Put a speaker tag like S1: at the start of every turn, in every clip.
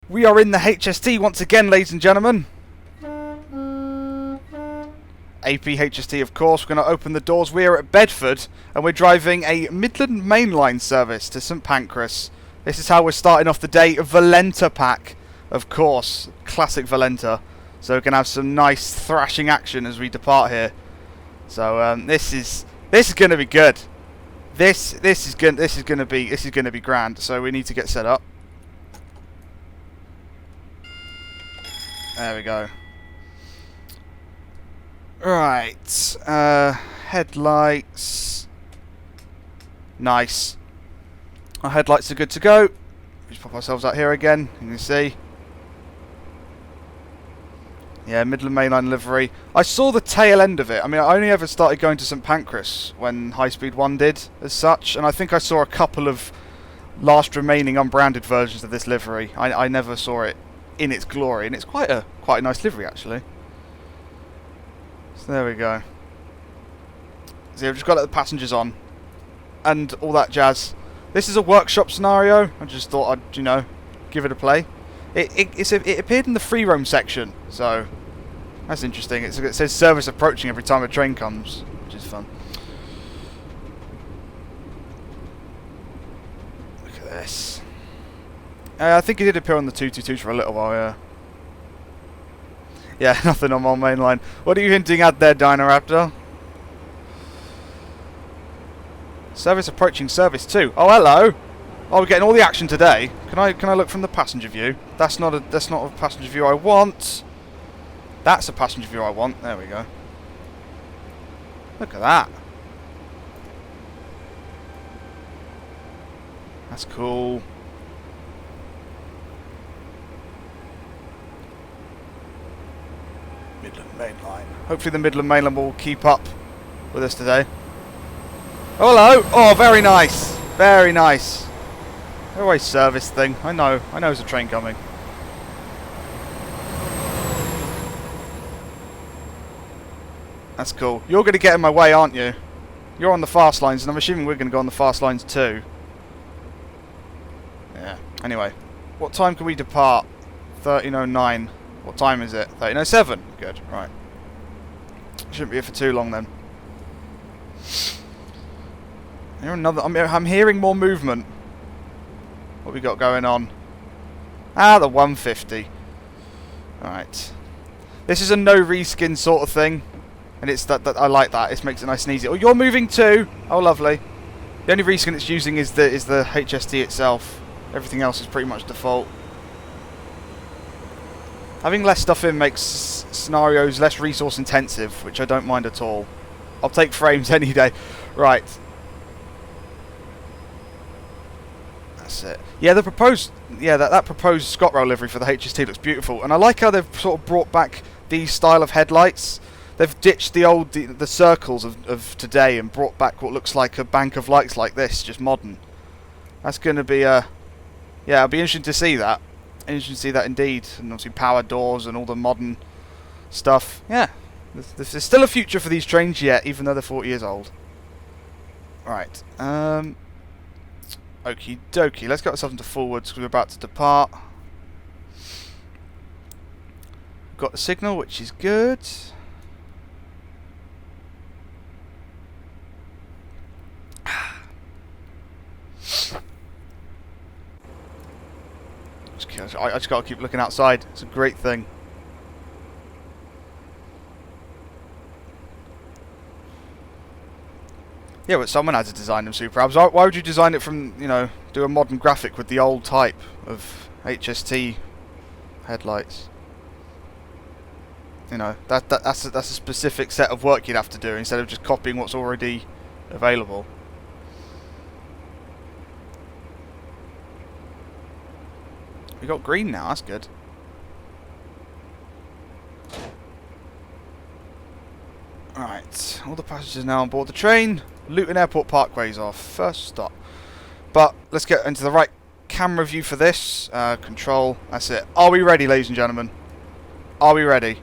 S1: We are in the HST once again, ladies and gentlemen. AP HST, of course. We're going to open the doors. We are at Bedford, and we're driving a Midland Mainline service to St Pancras. This is how we're starting off the day. A Valenta pack, of course. Classic Valenta. So we're going to have some nice thrashing action as we depart here. So this is going to be good. This is going to be grand. So we need to get set up. There we go. Right. Headlights. Nice. Our headlights are good to go. Just pop ourselves out here again. You can see. Yeah, Midland Mainline livery. I saw the tail end of it. I mean, I only ever started going to St Pancras when High Speed 1 did, as such. And I think I saw a couple of last remaining unbranded versions of this livery. I never saw it in its glory, and it's quite a nice livery actually. So there we go. So I've just got to let the passengers on and all that jazz. This is a workshop scenario. I just thought I'd, you know, give it a play. It appeared in the free roam section, so that's interesting. It says service approaching every time a train comes, which is fun. Look at this. I think it did appear on the 222s for a little while, yeah. Yeah, nothing on my main line. What are you hinting at there, Dinaraptor? Service approaching service 2. Oh, hello. Oh, we're getting all the action today. Can I look from the passenger view? That's not a passenger view I want. That's a passenger view I want. There we go. Look at that. That's cool. Midland Mainline. Hopefully the Midland Mainline will keep up with us today. Oh, hello! Oh, very nice! Very nice. Always service thing. I know there's a train coming. That's cool. You're going to get in my way, aren't you? You're on the fast lines, and I'm assuming we're going to go on the fast lines too. Yeah. Anyway, what time can we depart? 13:09. What time is it? 13:07. Good. Right. Shouldn't be here for too long then. I'm hearing more movement. What we got going on? Ah, the 150. Alright. This is a no reskin sort of thing. And it's that I like that. It makes it nice and easy. Oh, you're moving too! Oh, lovely. The only reskin it's using is the HST itself. Everything else is pretty much default. Having less stuff in makes scenarios less resource intensive, which I don't mind at all. I'll take frames any day. Right. That's it. Yeah, that proposed ScotRail livery for the HST looks beautiful, and I like how they've sort of brought back these style of headlights. They've ditched the circles of today and brought back what looks like a bank of lights like this, just modern. That's going to be yeah, it'll be interesting to see that. Interesting to see that indeed, and obviously power doors and all the modern stuff. Yeah, there's still a future for these trains yet, even though they're 40 years old. Right. Okie dokie, let's get ourselves into forwards because we're about to depart. We've got the signal, which is good. I just got to keep looking outside. It's a great thing. Yeah, but someone had to design them super abs. Why would you design it from, you know, do a modern graphic with the old type of HST headlights? You know, that's a specific set of work you'd have to do instead of just copying what's already available. We got green now, that's good. Right, all the passengers now on board the train. Luton Airport Parkway's our first stop. But let's get into the right camera view for this. Control, that's it. Are we ready, ladies and gentlemen? Are we ready?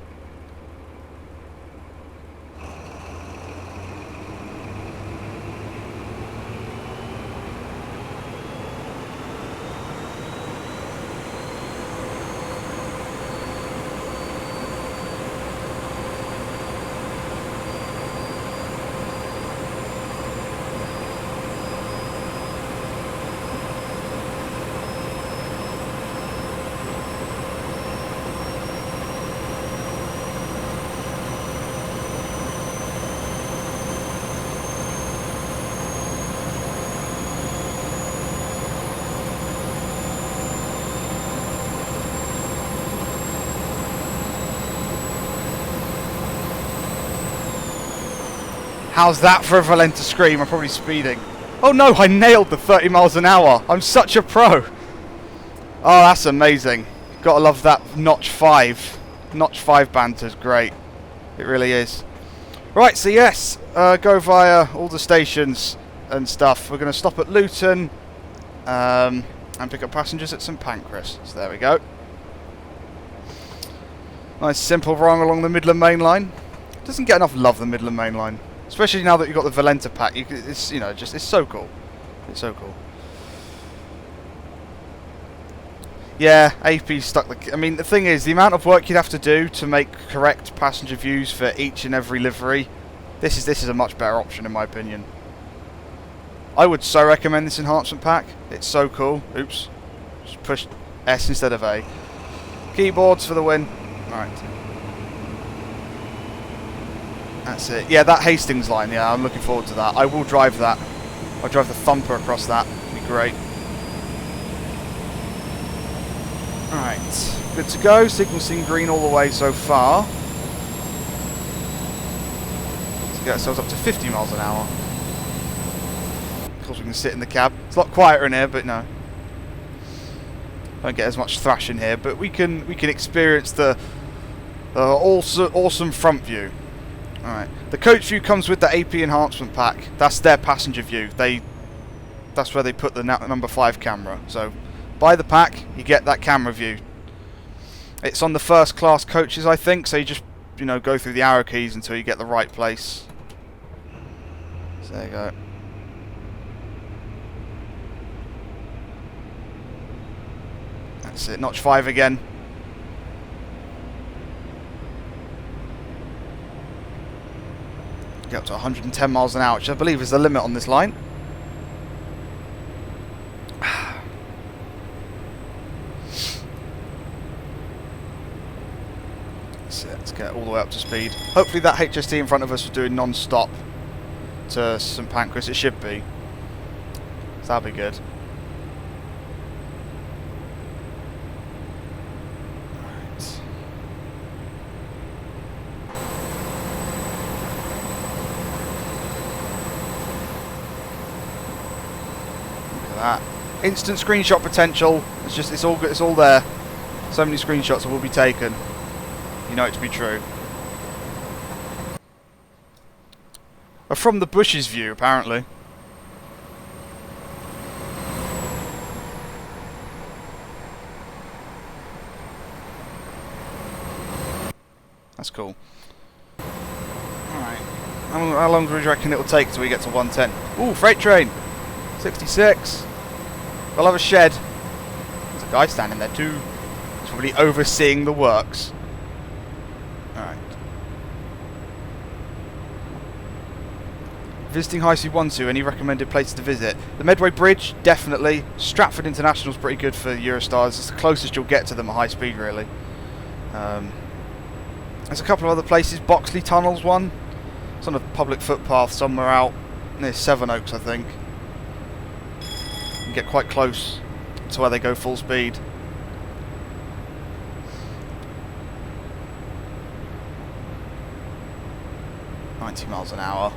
S1: How's that for a Valenta scream? I'm probably speeding. Oh no, I nailed the 30 miles an hour. I'm such a pro. Oh, that's amazing. Gotta love that notch 5. Notch 5 banter's great. It really is. Right, so yes, go via all the stations and stuff. We're going to stop at Luton and pick up passengers at St Pancras. So there we go. Nice simple run along the Midland Mainline. Doesn't get enough love, the Midland Mainline. Especially now that you've got the Valenta pack. It's, you know, just, it's so cool. It's so cool. Yeah, AP stuck the... I mean, the thing is, the amount of work you'd have to do to make correct passenger views for each and every livery, this is a much better option in my opinion. I would so recommend this enhancement pack. It's so cool. Oops. Just push S instead of A. Keyboards for the win. Alright. That's it. Yeah, that Hastings line, yeah, I'm looking forward to that. I will drive that. I'll drive the Thumper across that. It'll be great. Alright, good to go. Signal seen green all the way so far. Let's get ourselves up to 50 miles an hour. Of course we can sit in the cab. It's a lot quieter in here, but no. Don't get as much thrash in here, but we can experience the awesome front view. Alright, the coach view comes with the AP enhancement pack. That's their passenger view. That's where they put the number 5 camera. So, buy the pack, you get that camera view. It's on the first class coaches, I think. So you just, you know, go through the arrow keys until you get the right place. So there you go. That's it. Notch 5 again. Get up to 110 miles an hour, which I believe is the limit on this line. That's it. Let's get all the way up to speed. Hopefully that HST in front of us was doing non-stop to St Pancras. It should be. So that'll be good. That instant screenshot potential. It's all good. It's all there. So many screenshots will be taken. You know it to be true. From the bushes view, apparently. That's cool. Alright. How long do we reckon it'll take till we get to 110? Ooh, freight train! 66. We'll have a shed. There's a guy standing there too. He's probably overseeing the works. Alright. Visiting High Speed 1-2, any recommended places to visit? The Medway Bridge, definitely. Stratford International's pretty good for Eurostars. It's the closest you'll get to them at high speed, really. There's a couple of other places. Boxley Tunnel's one. It's on a public footpath somewhere out near Sevenoaks, I think. Get quite close to where they go full speed. .90 miles an hour.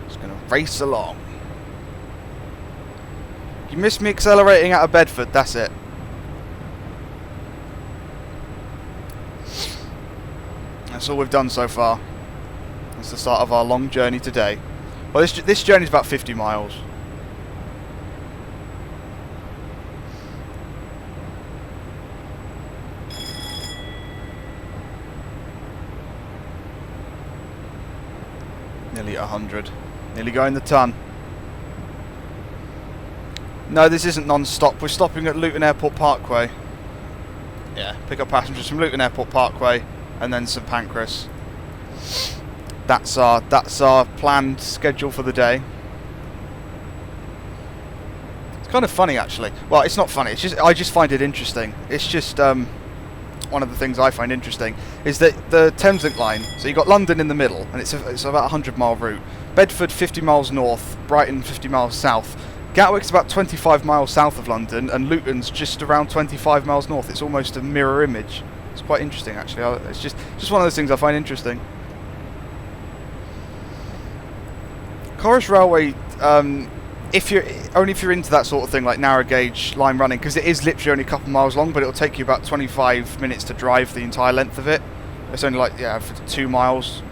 S1: Just gonna race along. You missed me accelerating out of Bedford, that's it. That's all we've done so far. That's the start of our long journey today. Well, this journey is about 50 miles. Nearly 100. Nearly going the ton. No, this isn't non-stop. We're stopping at Luton Airport Parkway. Yeah, pick up passengers from Luton Airport Parkway and then St Pancras. That's our planned schedule for the day. It's kind of funny, actually. Well, it's not funny. It's just I just find it interesting. It's just one of the things I find interesting is that the Thameslink line. So you got London in the middle, and it's about a 100-mile route. Bedford 50 miles north, Brighton 50 miles south. Gatwick's about 25 miles south of London, and Luton's just around 25 miles north. It's almost a mirror image. It's quite interesting, actually. It's just one of those things I find interesting. Corris Railway, if you're into that sort of thing, like narrow gauge line running, because it is literally only a couple miles long, but it'll take you about 25 minutes to drive the entire length of it. It's only like, yeah, for 2 miles,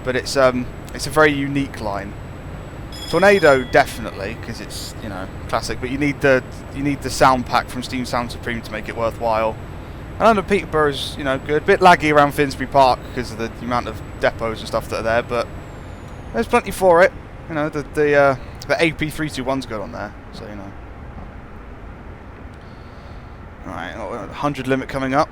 S1: but it's a very unique line. Tornado, definitely, because it's, you know, classic, but you need the sound pack from Steam Sound Supreme to make it worthwhile. And under Peterborough's, you know, good. Bit laggy around Finsbury Park because of the amount of depots and stuff that are there, but there's plenty for it. You know, the AP321's good on there, so you know. Alright, 100 limit coming up.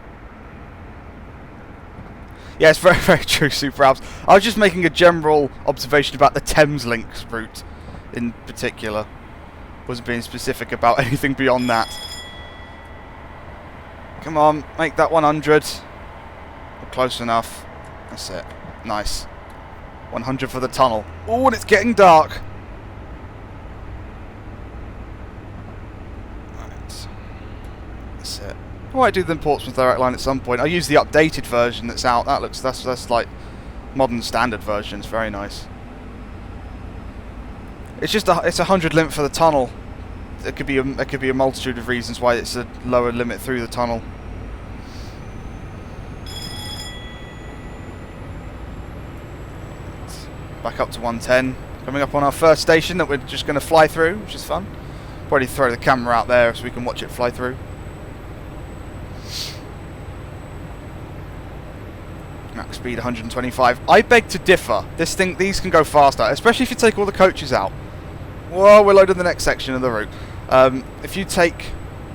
S1: Yeah, it's very, very true, Super Alps. I was just making a general observation about the Thames Links route in particular. Wasn't being specific about anything beyond that. Come on, make that 100. We're close enough. That's it. Nice. 100 for the tunnel. Oh, and it's getting dark. Right. That's it. I might do the Portsmouth Direct Line at some point. I'll use the updated version that's out. That's like modern standard version. It's very nice. It's just it's 100 limit for the tunnel. It could be a multitude of reasons why it's a lower limit through the tunnel. Back up to 110. Coming up on our first station that we're just going to fly through, which is fun. Probably throw the camera out there so we can watch it fly through. Max speed 125. I beg to differ. These can go faster, especially if you take all the coaches out. Whoa, we're loading the next section of the route. If you take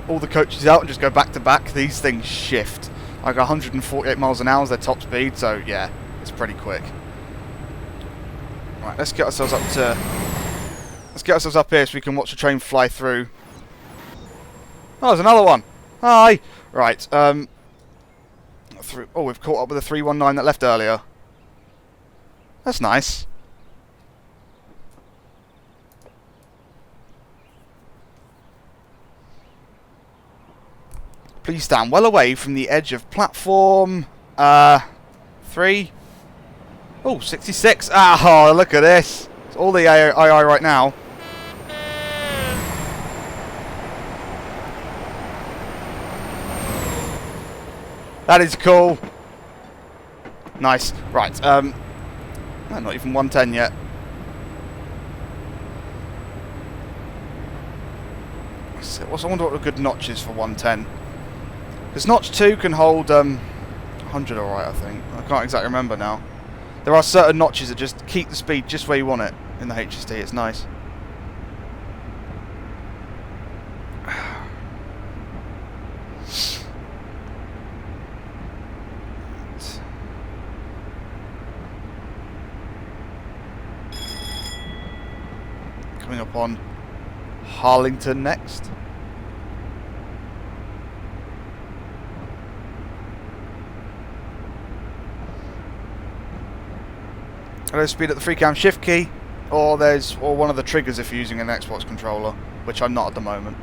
S1: all the coaches out and just go back to back, these things shift. Like 148 miles an hour is their top speed, so yeah, it's pretty quick. Right, let's get ourselves up here so we can watch the train fly through. Oh, there's another one. Hi. Right. Oh, we've caught up with the 319 that left earlier. That's nice. Please stand well away from the edge of platform 3. Oh, 66. Oh, look at this. It's all the II right now. That is cool. Nice. Right. Not even 110 yet. I wonder what a good notch is for 110. Because notch 2 can hold 100 alright, I think. I can't exactly remember now. There are certain notches that just keep the speed just where you want it in the HST. It's nice. Coming up on Harlington next. There's speed at the 3-cam shift key, or one of the triggers if you're using an Xbox controller, which I'm not at the moment.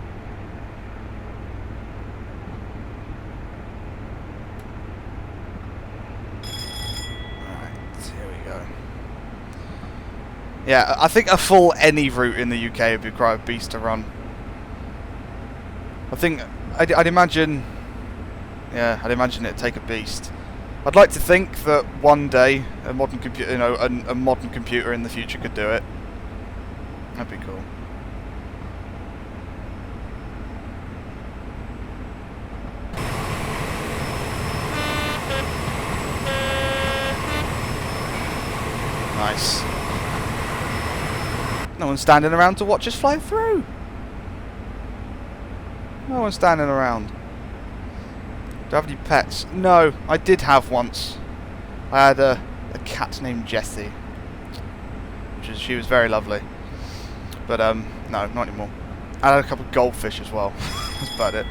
S1: Alright, here we go. Yeah, I think a full any route in the UK would be quite a beast to run. I think I'd imagine, yeah, I'd imagine it'd take a beast. I'd like to think that one day a modern computer, a modern computer in the future could do it. That'd be cool. Nice. No one's standing around to watch us fly through. No one's standing around. Do I have any pets? No, I did have once. I had a cat named Jessie. She was very lovely. But no, not anymore. I had a couple of goldfish as well. That's about it.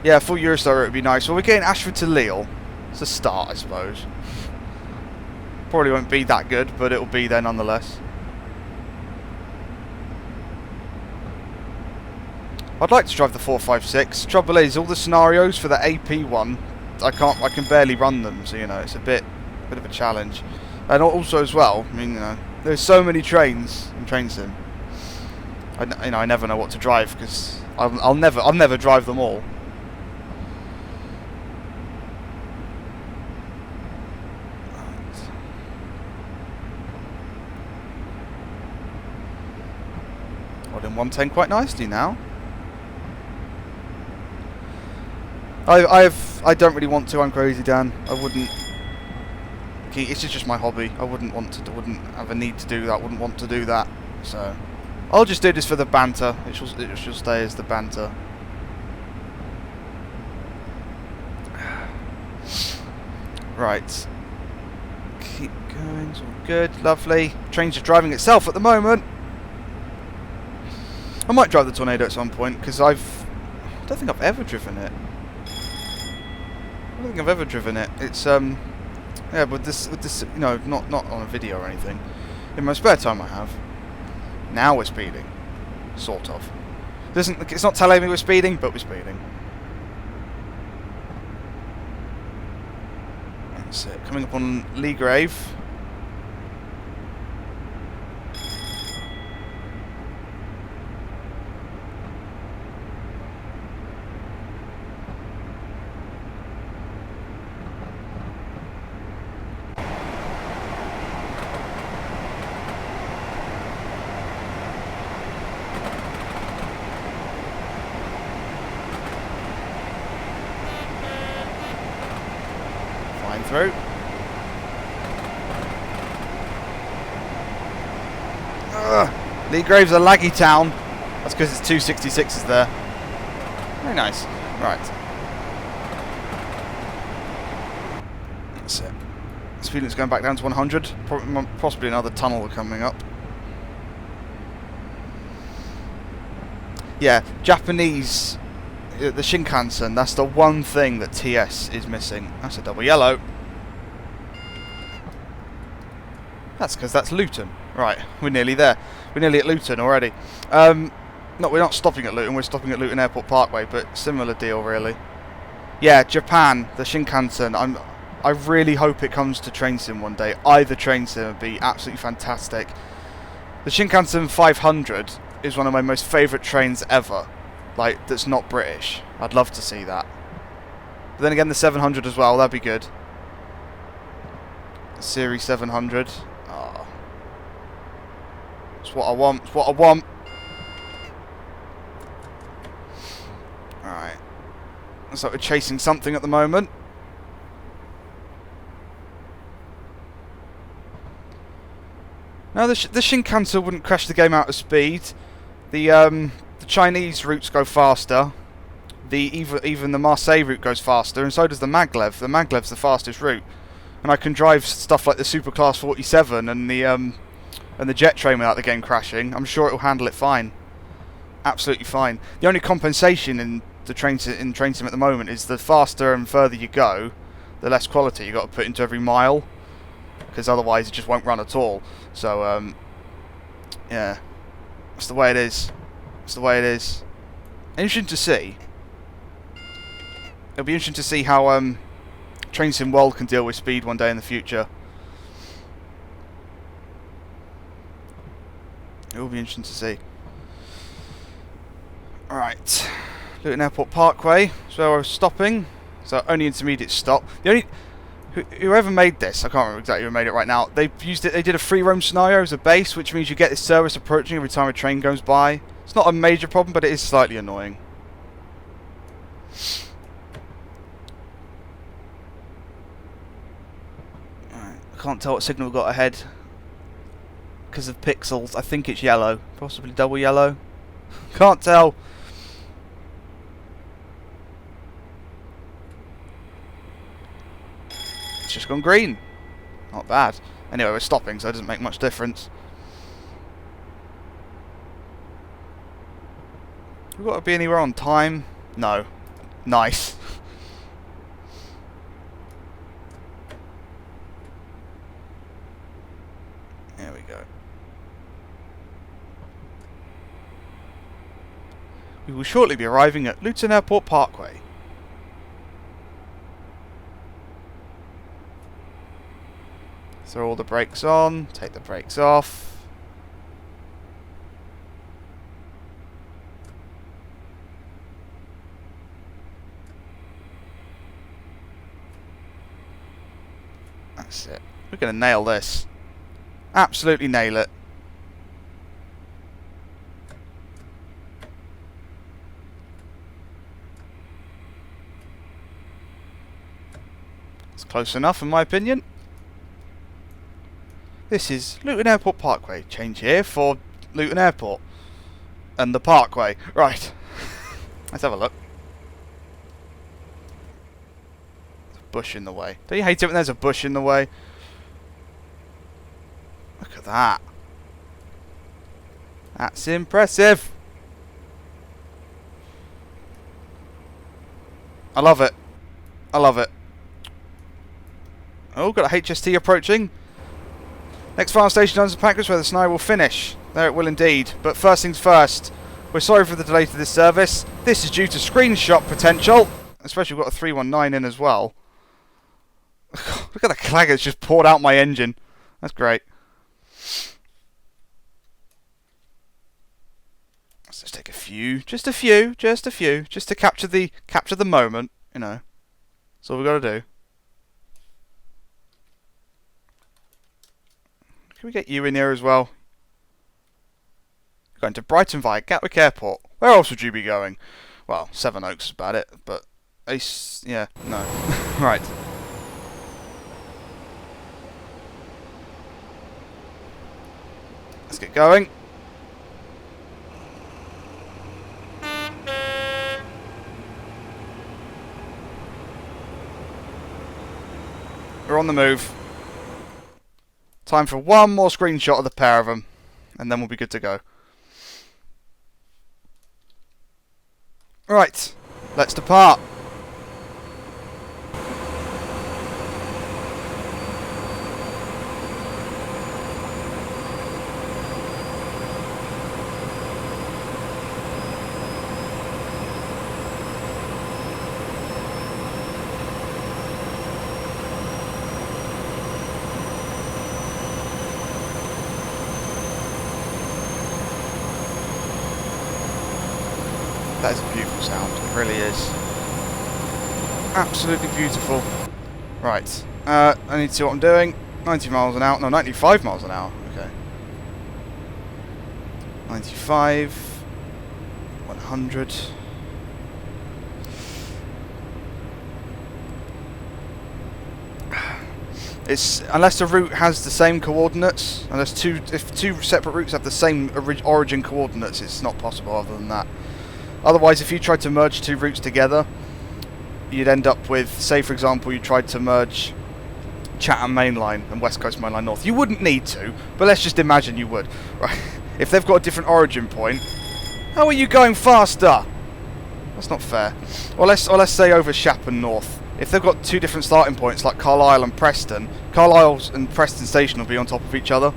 S1: Yeah, full Eurostar would be nice. Well, we're getting Ashford to Lille. It's a start, I suppose. Probably won't be that good, but it'll be there nonetheless. I'd like to drive the 456. Trouble is, all the scenarios for the AP one, I can barely run them, so you know it's a bit bit of a challenge. And also as well, I mean, there's so many trains in Train Sim. I never know what to drive because I'll never drive them all. Got in 110 quite nicely now. I don't really want to. I'm crazy, Dan. I wouldn't. It's just my hobby. I wouldn't have a need to do that. Wouldn't want to do that. So I'll just do this for the banter. It shall stay as the banter. Right. Keep going. It's all good. Lovely. Train's just driving itself at the moment. I might drive the Tornado at some point because I don't think I've ever driven it. I don't think I've ever driven it. It's yeah, but with this, you know, not on a video or anything. In my spare time, I have. Now we're speeding, sort of. It's not telling me we're speeding, but we're speeding. That's it. Coming up on Lee Grave. Through. Lee Grave's a laggy town. That's because it's 266s there. Very nice. Right. That's it. Speed limit's going back down to 100. Possibly another tunnel coming up. Yeah, Japanese. The Shinkansen, that's the one thing that TS is missing. That's a double yellow. That's because that's Luton. Right, we're nearly there. We're nearly at Luton already. No, we're not stopping at Luton, we're stopping at Luton Airport Parkway, but similar deal really. Yeah, Japan, the Shinkansen, I really hope it comes to Train Sim one day. Either Train Sim would be absolutely fantastic. The Shinkansen 500 is one of my most favourite trains ever. Like, that's not British. I'd love to see that. But then again, the 700 as well, that'd be good. Series 700. Oh. It's what I want. It's what I want. Alright. Looks like we're chasing something at the moment. No, the Shinkansen wouldn't crash the game out of speed. The Chinese routes go faster. Even the Marseille route goes faster, and so does the Maglev. The Maglev's the fastest route, and I can drive stuff like the Superclass 47 and the jet train without the game crashing. I'm sure it'll handle it fine, absolutely fine. The only compensation in Train Sim at the moment is the faster and further you go, the less quality you got to put into every mile, because otherwise it just won't run at all. So yeah, that's the way it is. That's the way it is. Interesting to see. It'll be interesting to see how Train Sim World can deal with speed one day in the future. It will be interesting to see. Alright. Luton Airport Parkway. So we're stopping. So only intermediate stop. The only whoever made this, I can't remember exactly who made it right now. They did a free roam scenario as a base, which means you get this service approaching every time a train goes by. It's not a major problem, but it is slightly annoying. Right, I can't tell what signal we got ahead because of pixels. I think it's yellow, possibly double yellow. Can't tell. It's just gone green. Not bad. Anyway, we're stopping, so it doesn't make much difference. We've got to be anywhere on time? No. Nice. There we go. We will shortly be arriving at Luton Airport Parkway. Throw all the brakes on, take the brakes off. That's it. We're going to nail this. Absolutely nail it. It's close enough in my opinion. This is Luton Airport Parkway. Change here for Luton Airport. And the Parkway. Right. Let's have a look. There's a bush in the way. Don't you hate it when there's a bush in the way? Look at that. That's impressive. I love it. I love it. Oh, got a HST approaching. Next fire station under Pancras where the Sny will finish. There it will indeed. But first things first, we're sorry for the delay to this service. This is due to screenshot potential. Especially we've got a 319 in as well. Look at the clag that's just poured out my engine. That's great. Let's just take a few. Just a few. Just to capture the moment, you know. That's all we've got to do. Can we get you in here as well? Going to Brighton via Gatwick Airport. Where else would you be going? Well, Sevenoaks is about it, but Ace, yeah, no. Right. Let's get going. We're on the move. Time for one more screenshot of the pair of them, and then we'll be good to go. Right, let's depart. That is a beautiful sound, it really is. Absolutely beautiful. Right, I need to see what I'm doing. 90 miles an hour, no, 95 miles an hour, okay. 95, 100. It's, unless the route has the same coordinates, unless if two separate routes have the same origin coordinates, it's not possible other than that. Otherwise, if you tried to merge two routes together, you'd end up with, say for example, you tried to merge Chatham Mainline and West Coast Mainline North. You wouldn't need to, but let's just imagine you would. Right? If they've got a different origin point, how are you going faster? That's not fair. Or let's say over Shapton North. If they've got two different starting points like Carlisle and Preston, Carlisle and Preston Station will be on top of each other,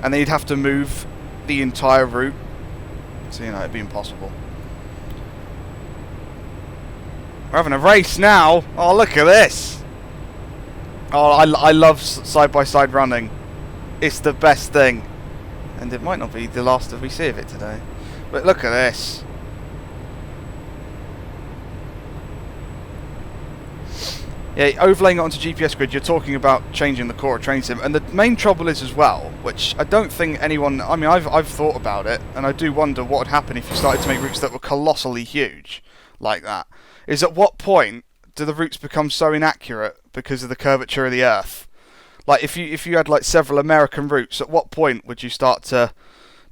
S1: and then you'd have to move the entire route. So, you know, it'd be impossible. We're having a race now. Oh, look at this. Oh, I love side-by-side running. It's the best thing. And it might not be the last that we see of it today. But look at this. Yeah, overlaying it onto GPS grid, you're talking about changing the core of train sim. And the main trouble is as well, which I don't think anyone... I mean, I've thought about it, and I do wonder what would happen if you started to make routes that were colossally huge like that. Is at what point do the routes become so inaccurate because of the curvature of the Earth? Like if you had like several American routes, at what point would you start to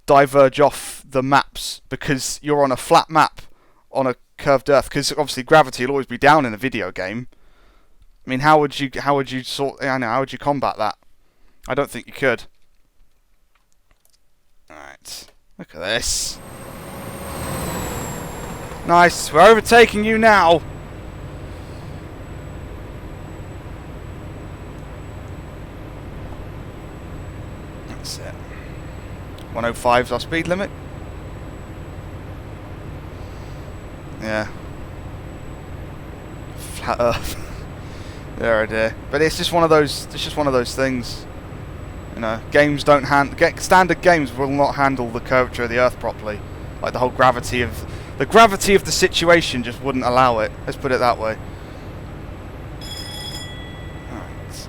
S1: diverge off the maps because you're on a flat map on a curved Earth? Because obviously gravity will always be down in a video game. I mean, how would you how would you combat that? I don't think you could. All right, look at this. Nice, we're overtaking you now. That's it. 105 is our speed limit. Yeah. Flat Earth. There, dear. But it's just one of those. It's just one of those things. You know, games don't standard games will not handle the curvature of the Earth properly. Like the whole gravity of the situation just wouldn't allow it. Let's put it that way. Alright.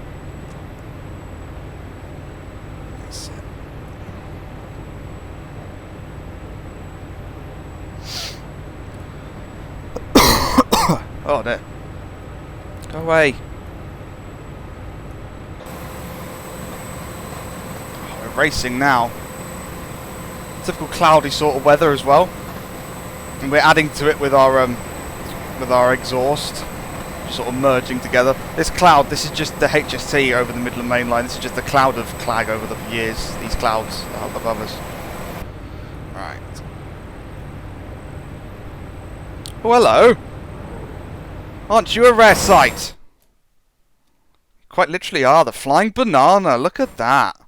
S1: That's it. Oh dear. Go away. Oh, we're racing now. Typical cloudy sort of weather as well. And we're adding to it with our exhaust. Sort of merging together. This cloud, this is just the HST over the Midland Mainline. This is just a cloud of clag over the years. These clouds above us. Right. Oh, hello. Aren't you a rare sight? Quite literally are. The flying banana. Look at that.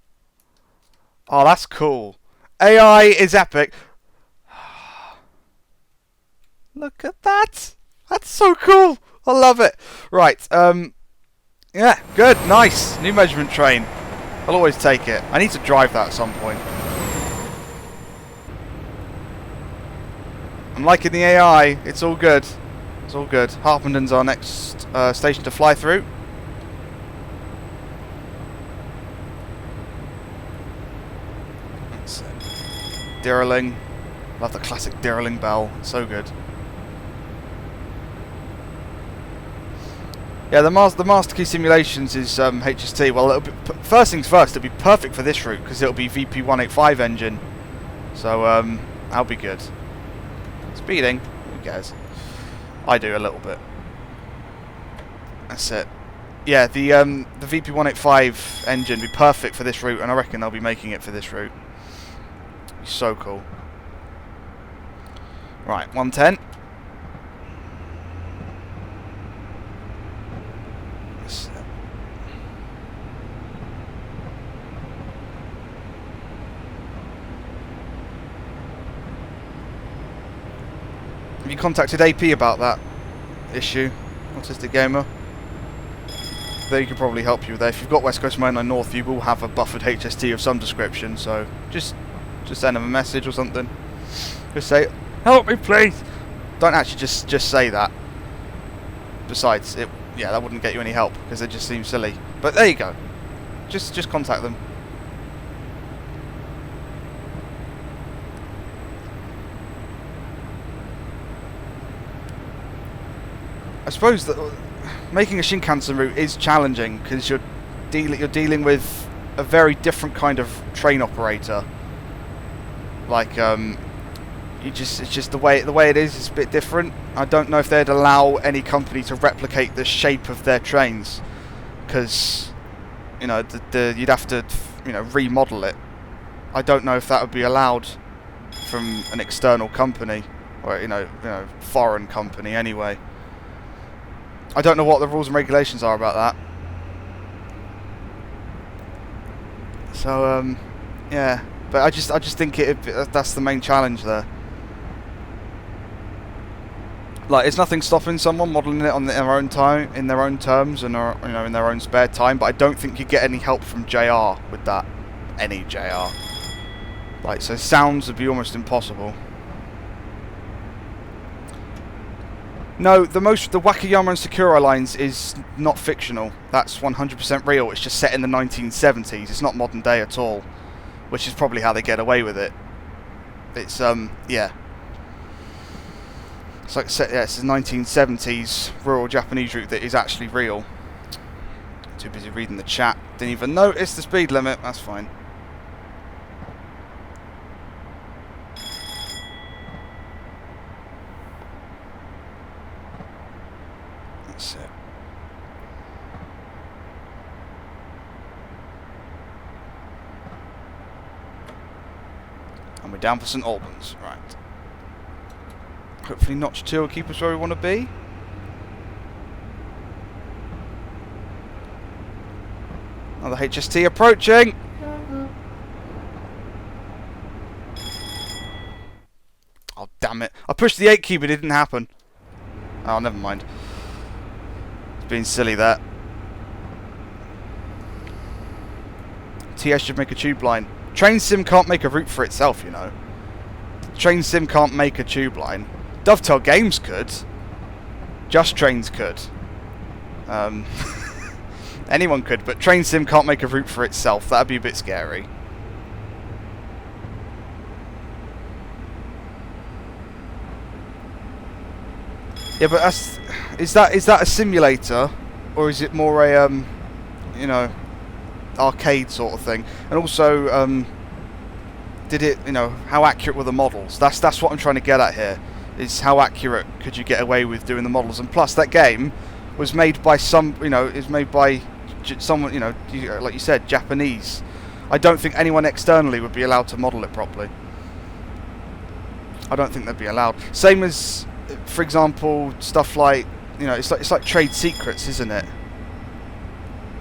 S1: Oh, that's cool. AI is epic. Look at that. That's so cool. I love it. Right. Yeah. Good. Nice. New measurement train. I'll always take it. I need to drive that at some point. I'm liking the AI. It's all good. It's all good. Harpenden's our next station to fly through. That's it. Dirreling. Love the classic Dirreling bell. It's so good. Yeah, the master key simulations is HST. Well, it'll be, first things first, it'll be perfect for this route because it'll be VP185 engine. So that'll be good. Speeding, who cares? I do a little bit. That's it. Yeah, the VP185 engine would be perfect for this route, and I reckon they'll be making it for this route. So cool. Right, 110. Have you contacted AP about that issue, Autistic Gamer? They could probably help you there. If you've got West Coast Mainline North, you will have a buffered HST of some description, so just send them a message or something. Just say, help me please! Don't actually just say that. Besides, yeah, that wouldn't get you any help, because it just seems silly. But there you go. Just contact them. I suppose that making a Shinkansen route is challenging because you're dealing with a very different kind of train operator. Like it's just the way it is a bit different. I don't know if they'd allow any company to replicate the shape of their trains because you know you'd have to remodel it. I don't know if that would be allowed from an external company or foreign company anyway. I don't know what the rules and regulations are about that. So yeah, but I just think that's the main challenge there. Like, it's nothing stopping someone modelling it on their own time, in their own terms, and in their own spare time. But I don't think you get any help from JR with that. Any JR. Like, so sounds would be almost impossible. No, the Wakayama and Sakura lines is not fictional. That's 100% real. It's just set in the 1970s. It's not modern day at all, which is probably how they get away with it. It's yeah. It's like it's a 1970s rural Japanese route that is actually real. Too busy reading the chat. Didn't even notice the speed limit. That's fine. That's it. And we're down for St Albans. Right. Hopefully Notch 2 will keep us where we want to be. Another HST approaching. Oh, damn it. I pushed the 8 key, but it didn't happen. Oh, never mind. It's being silly, that. TS should make a tube line. Train sim can't make a route for itself, you know. Train sim can't make a tube line. Dovetail Games could. Just Trains could. Anyone could, but Train sim can't make a route for itself. That'd be a bit scary. Yeah, but is that a simulator, or is it more a you know, arcade sort of thing? And also, did it, you know, how accurate were the models? That's what I'm trying to get at here. Is how accurate could you get away with doing the models? And plus, that game was made by someone, you know, like you said, Japanese. I don't think anyone externally would be allowed to model it properly. I don't think they'd be allowed. Same as, for example, stuff like, you know, it's like trade secrets, isn't it?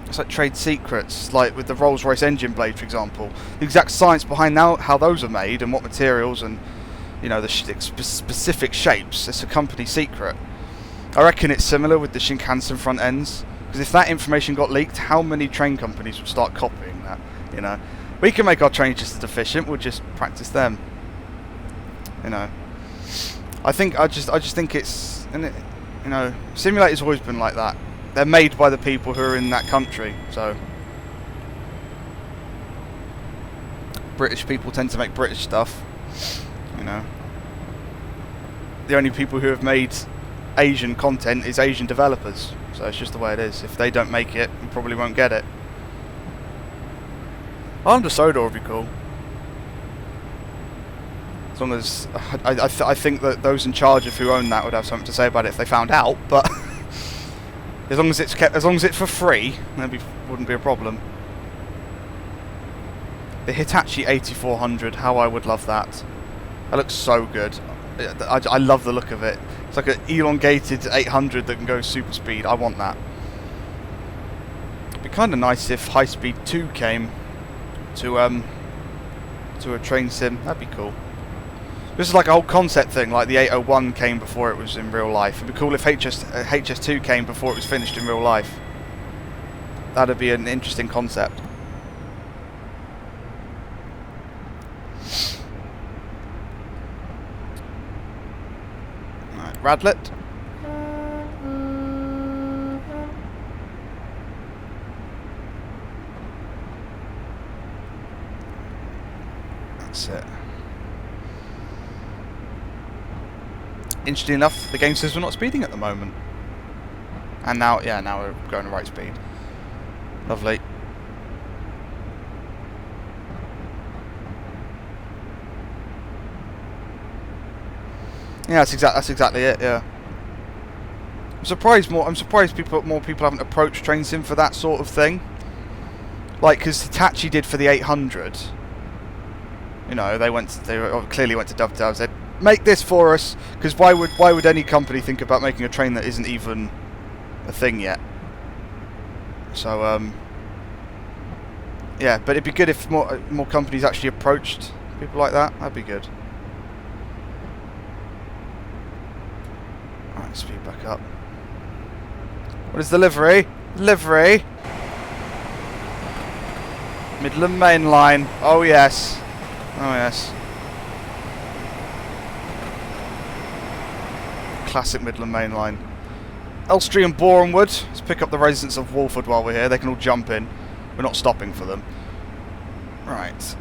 S1: It's like trade secrets, like with the Rolls-Royce engine blade, for example. The exact science behind how those are made and what materials and, you know, the specific shapes. It's a company secret. I reckon it's similar with the Shinkansen front ends, because if that information got leaked, how many train companies would start copying that? You know, we can make our trains just as efficient. We'll just practice them. You know, I just think it's, and it, you know, simulators always been like that. They're made by the people who are in that country, so British people tend to make British stuff. You know, the only people who have made Asian content is Asian developers, so it's just the way it is. If they don't make it, you probably won't get it. Armed Soda would be cool, as long as I think that those in charge of who own that would have something to say about it if they found out. But as long as it's for free, wouldn't be a problem. The Hitachi 8400, how I would love that. That looks so good. I love the look of it. It's like an elongated 800 that can go super speed. I want that. It'd be kind of nice if High Speed 2 came to a train sim. That'd be cool. This is like a whole concept thing, like the 801 came before it was in real life. It'd be cool if HS2 came before it was finished in real life. That'd be an interesting concept. Right, Radlet. That's it. Interesting enough, the game says we're not speeding at the moment. And now, yeah, now we're going at right speed. Lovely. Yeah, that's exactly it. Yeah. I'm surprised more people haven't approached train sim for that sort of thing. Like, because Hitachi did for the 800. You know, they clearly went to Dovetail and said, make this for us, because why would any company think about making a train that isn't even a thing yet? So yeah, but it'd be good if more companies actually approached people like that. That'd be good. Alright, speed back up. What is the livery? Livery. Midland Mainline. Oh yes. Oh yes. Classic Midland Mainline. Elstree and Bournemouth. Let's pick up the residents of Walford while we're here. They can all jump in. We're not stopping for them. Right.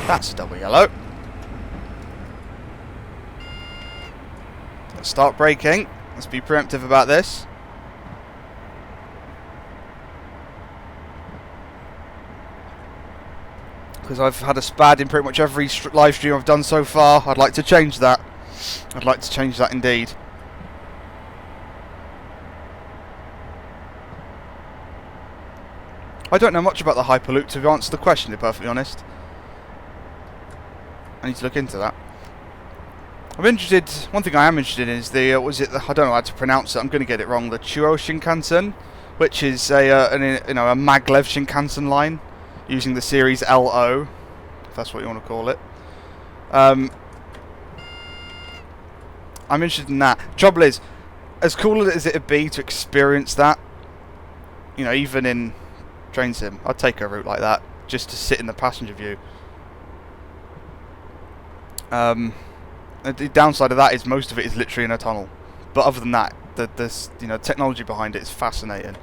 S1: That's a double yellow. Let's start braking. Let's be preemptive about this. Because I've had a spad in pretty much every live stream I've done so far. I'd like to change that. I'd like to change that indeed. I don't know much about the Hyperloop to answer the question, to be perfectly honest. I need to look into that. I'm interested. One thing I am interested in is the I don't know how to pronounce it. I'm going to get it wrong. The Chuo Shinkansen, which is a maglev Shinkansen line using the series LO, if that's what you want to call it. I'm interested in that. Trouble is, as cool as it would be to experience that, you know, even in train sim, I'd take a route like that just to sit in the passenger view. The downside of that is most of it is literally in a tunnel, but other than that, the you know, technology behind it is fascinating.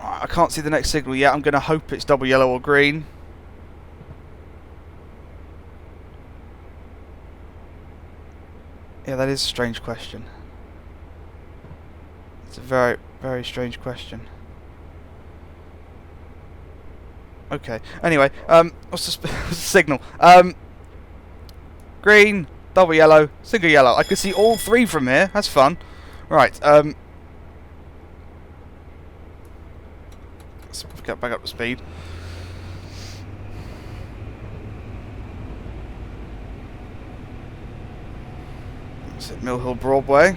S1: I can't see the next signal yet. I'm going to hope it's double yellow or green. Yeah, that is a strange question. It's a very, very strange question. Okay. Anyway, what's the signal? Green, double yellow, single yellow. I can see all three from here. That's fun. Right. Let's get back up to speed. It's at Mill Hill Broadway.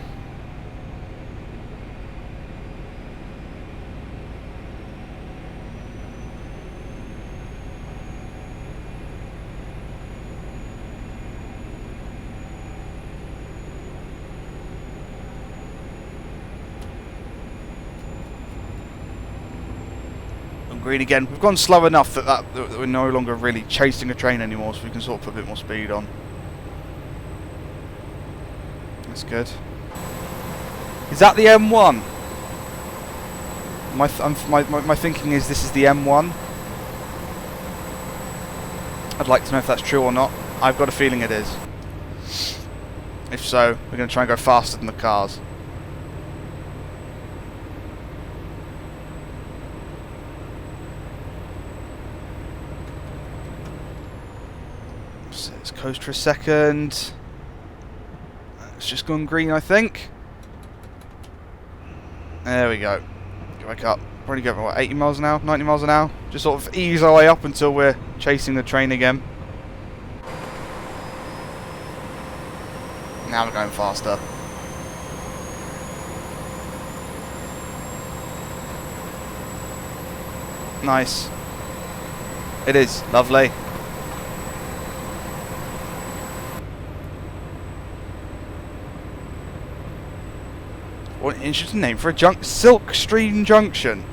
S1: Green again. We've gone slow enough that we're no longer really chasing a train anymore, so we can sort of put a bit more speed on. That's good. Is that the M1? My thinking is this is the M1. I'd like to know if that's true or not. I've got a feeling it is. If so, we're going to try and go faster than the cars. Let's coast for a second. It's just gone green, I think. There we go. Go back up. Probably going, what, 80 miles an hour? 90 miles an hour? Just sort of ease our way up until we're chasing the train again. Now we're going faster. Nice. It is. Lovely. What an interesting name for a Silkstream Junction.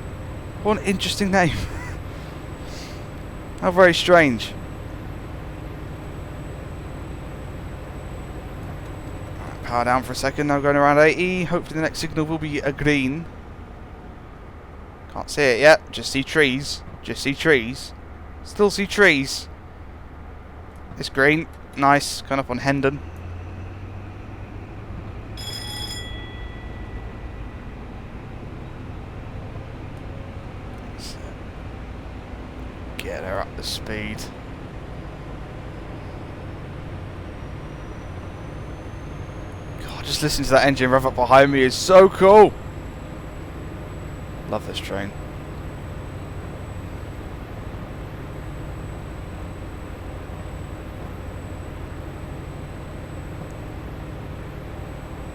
S1: What an interesting name. How very strange. Right, power down for a second, now going around 80. Hopefully the next signal will be a green. Can't see it yet, just see trees. Just see trees. Still see trees. It's green. Nice, coming up on Hendon. Get her up to speed. God, just listening to that engine rev up behind me is so cool. Love this train.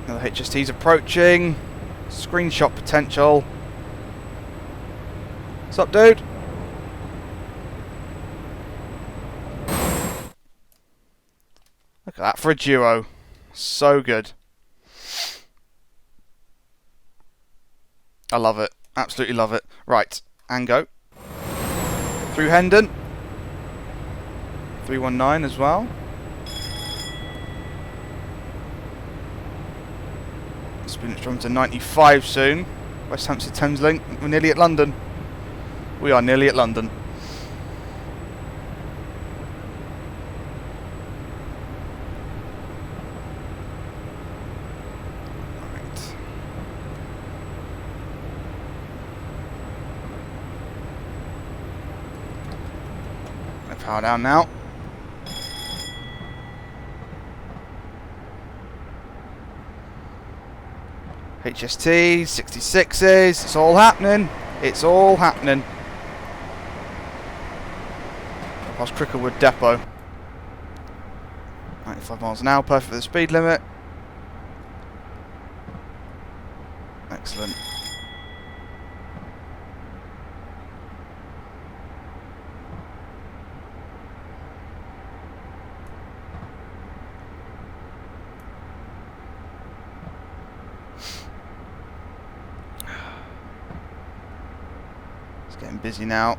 S1: Another HST's approaching. Screenshot potential. What's up, dude? Look at that for a duo. So good. I love it. Absolutely love it. Right, and go. Through Hendon. 319 as well. Speeding from to 95 soon. West Hampstead Thames Link. We're nearly at London. We are nearly at London. Power down now. HST, 66s, it's all happening. It's all happening. Past Cricklewood Depot. 95 miles an hour, perfect for the speed limit. Excellent. Getting busy now.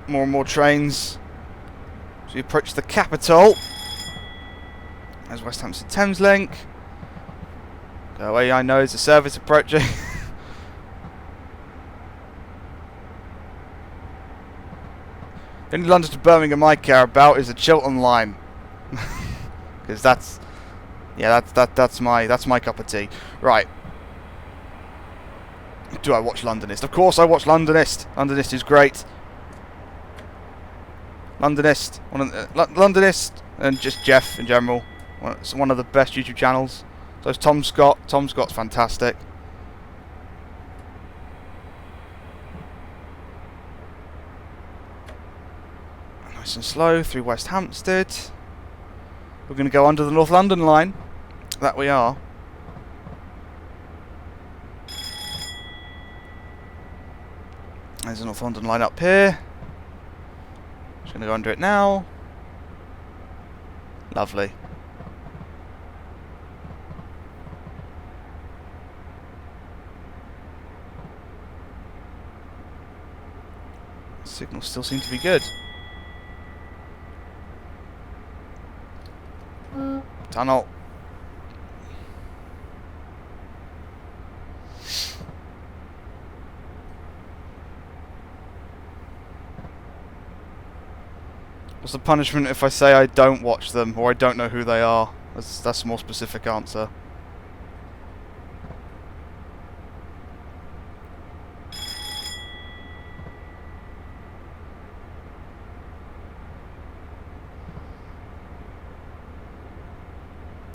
S1: More and more trains. As we approach the capital. There's West Hampstead Thames Link. Go away, I know, there's a service approaching. The only London to Birmingham I care about is the Chiltern line. Because that's my cup of tea. Right. Do I watch Londonist? Of course I watch Londonist. Londonist is great. Londonist. Londonist and just Jeff in general. It's one of the best YouTube channels. So it's Tom Scott. Tom Scott's fantastic. Nice and slow through West Hampstead. We're going to go under the North London line. That we are. There's the North London line up here. Just going to go under it now. Lovely. Signals still seem to be good. Tunnel. What's the punishment if I say I don't watch them or I don't know who they are? That's a more specific answer.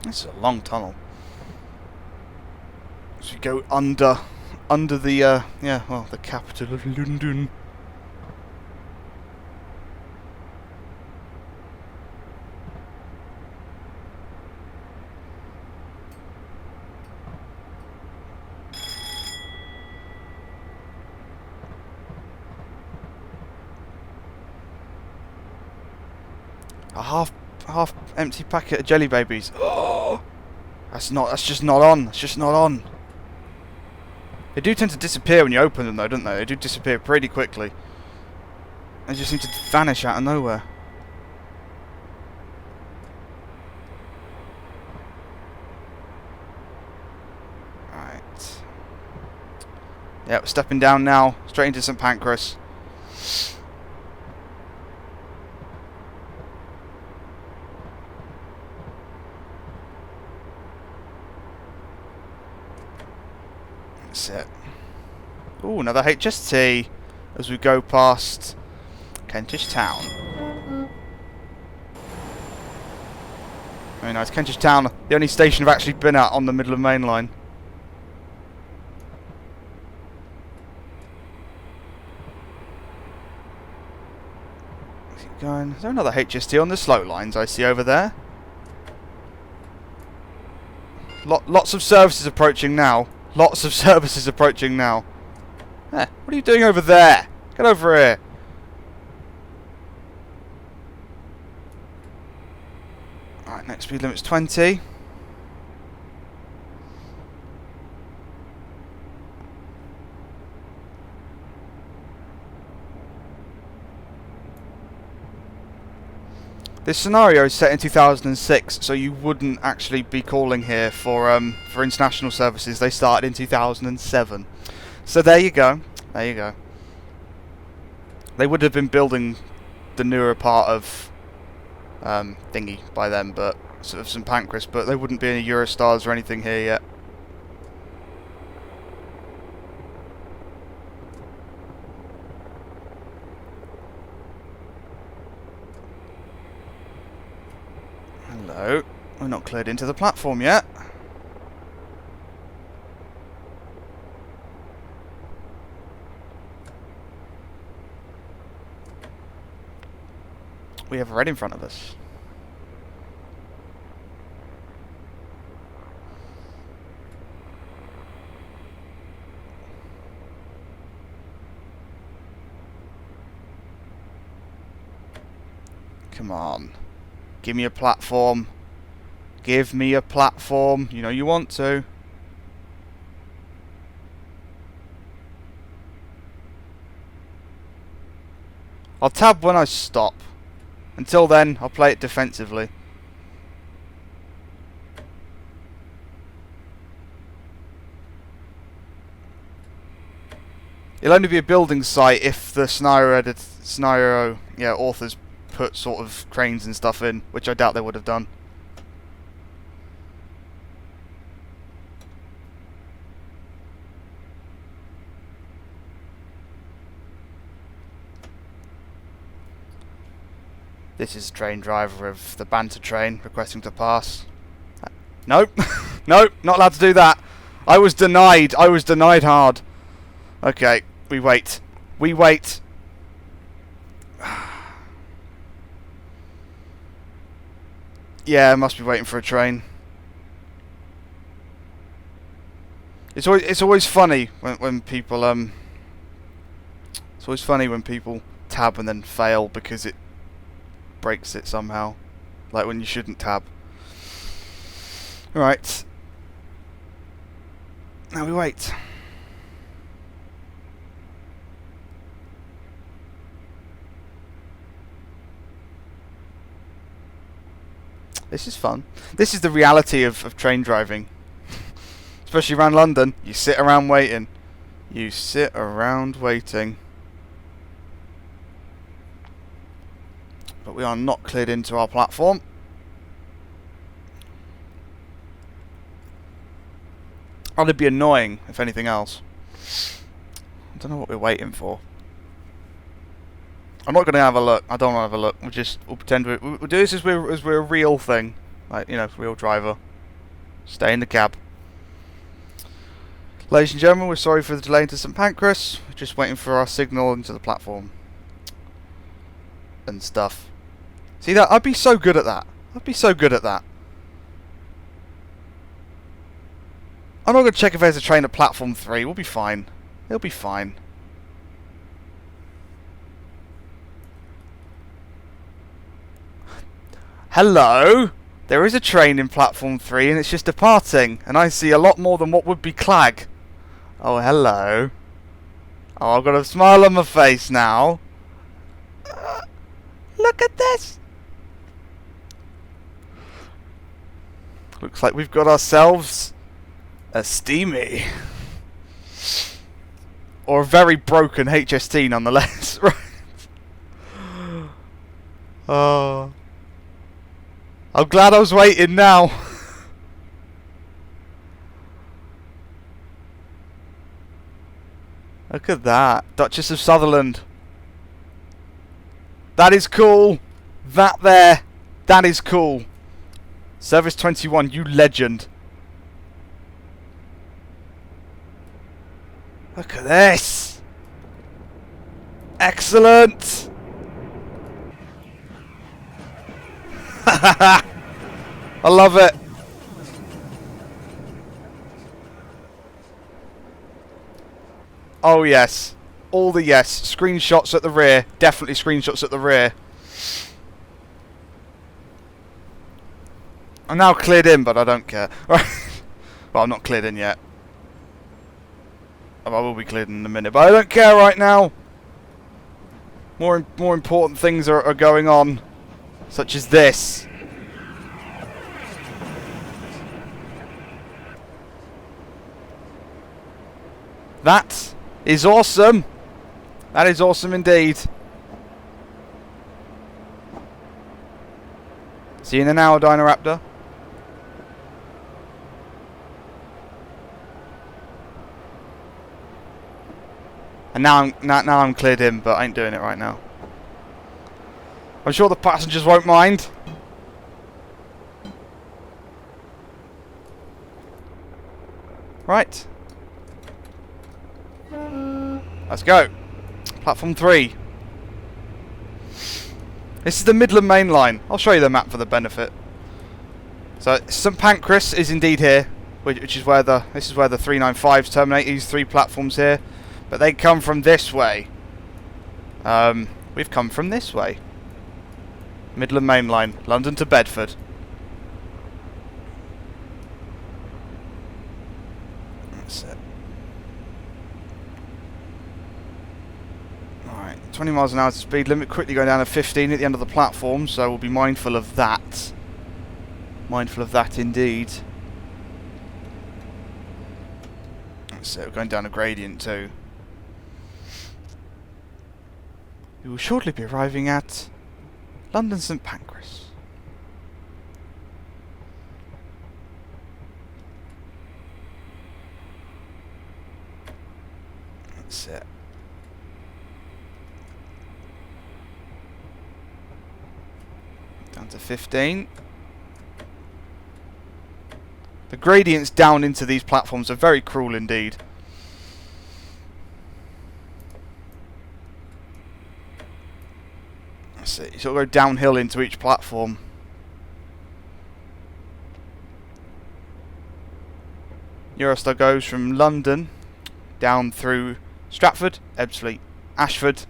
S1: This is a long tunnel. So you go under the the capital of London. A half empty packet of jelly babies. Oh, that's just not on. It's just not on. They do tend to disappear when you open them though, don't they? They do disappear pretty quickly. They just seem to vanish out of nowhere. Right. Yeah, we're stepping down now, straight into St Pancras. That's it. Ooh, another HST as we go past Kentish Town. Very nice. Kentish Town, the only station I've actually been at on the Midland Mainline. Keep going. Is there another HST on the slow lines I see over there? Lots of services approaching now. Lots of services approaching now. Eh, what are you doing over there? Get over here. Alright, next speed limit's 20. This scenario is set in 2006, so you wouldn't actually be calling here for international services. They started in 2007. So there you go. There you go. They would have been building the newer part of thingy by then, but sort of St Pancras, but there wouldn't be any Eurostars or anything here yet. Hello. We're not cleared into the platform yet. We have red in front of us. Come on. Give me a platform. Give me a platform. You know you want to. I'll tab when I stop. Until then, I'll play it defensively. It'll only be a building site if the scenario authors put sort of cranes and stuff in, which I doubt they would have done. This is train driver of the banter train requesting to pass. Nope. Nope, not allowed to do that. I was denied. I was denied hard. Okay, we wait. We wait. Yeah, I must be waiting for a train. It's always funny when people it's always funny when people tab and then fail because it breaks it somehow. Like when you shouldn't tab. Right. Now we wait. This is fun. This is the reality of train driving. Especially around London. You sit around waiting. You sit around waiting. But we are not cleared into our platform. That'd be annoying, if anything else. I don't know what we're waiting for. I'm not going to have a look. I don't want to have a look. We'll pretend we'll do this as we're a real thing, like real driver. Stay in the cab. Ladies and gentlemen, we're sorry for the delay into St Pancras. We're just waiting for our signal into the platform and stuff. See that? I'd be so good at that. I'd be so good at that. I'm not going to check if there's a train at platform 3. We'll be fine. It'll be fine. Hello? There is a train in platform 3 and it's just departing. And I see a lot more than what would be Clag. Oh, hello. Oh, I've got a smile on my face now. Look at this. Looks like we've got ourselves a steamy. Or a very broken HST nonetheless. Right. Oh. I'm glad I was waiting now. Look at that. Duchess of Sutherland. That is cool. That there. That is cool. Service 21, you legend. Look at this. Excellent. I love it. Oh yes. All the yes. Screenshots at the rear. Definitely screenshots at the rear. I'm now cleared in, but I don't care. Right. Well, I'm not cleared in yet. I will be cleared in a minute, but I don't care right now. More important things are going on. Such as this. That is awesome. That is awesome indeed. See you in an hour, Dinaraptor. And now I'm cleared in, but I ain't doing it right now. I'm sure the passengers won't mind. Right. Let's go. Platform 3. This is the Midland Mainline. I'll show you the map for the benefit. So St Pancras is indeed here, which is where the 395s terminate. These 3 platforms here, but they come from this way. We've come from this way. Midland Mainline, London to Bedford. That's it. Alright, 20 miles an hour is the speed limit. Quickly going down to 15 at the end of the platform, so we'll be mindful of that. Mindful of that indeed. So we're going down a gradient too. We will shortly be arriving at London St Pancras. That's it. Down to 15. The gradients down into these platforms are very cruel indeed. That's it. You sort of go downhill into each platform. Eurostar goes from London down through Stratford, Ebbsfleet, Ashford,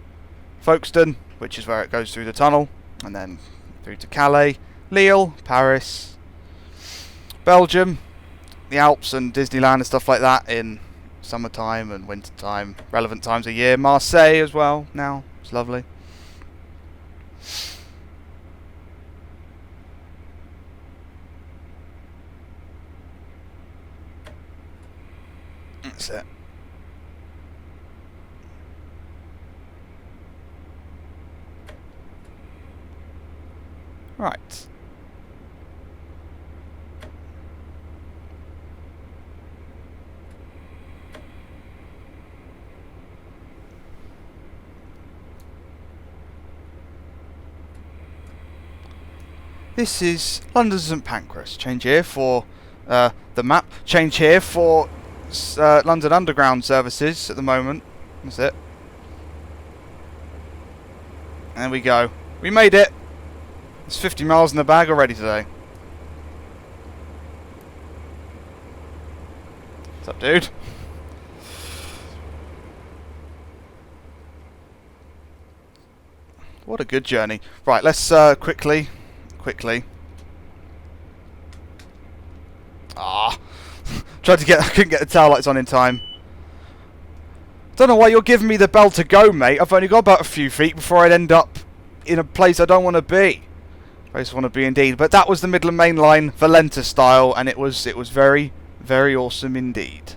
S1: Folkestone, which is where it goes through the tunnel, and then through to Calais, Lille, Paris, Belgium, the Alps and Disneyland and stuff like that in summertime and wintertime, relevant times of year. Marseille as well now, it's lovely. That's it. Right. This is London St Pancras. Change here for the map. Change here for London Underground services at the moment. That's it. There we go. We made it. It's 50 miles in the bag already today. What's up, dude? What a good journey. Right, let's quickly. Tried to get, I couldn't get the tail lights on in time. Don't know why you're giving me the bell to go, mate. I've only got about a few feet before I'd end up in a place I don't want to be. Place I want to be indeed. But that was the Midland Mainline Valenta style, and it was very, very awesome indeed.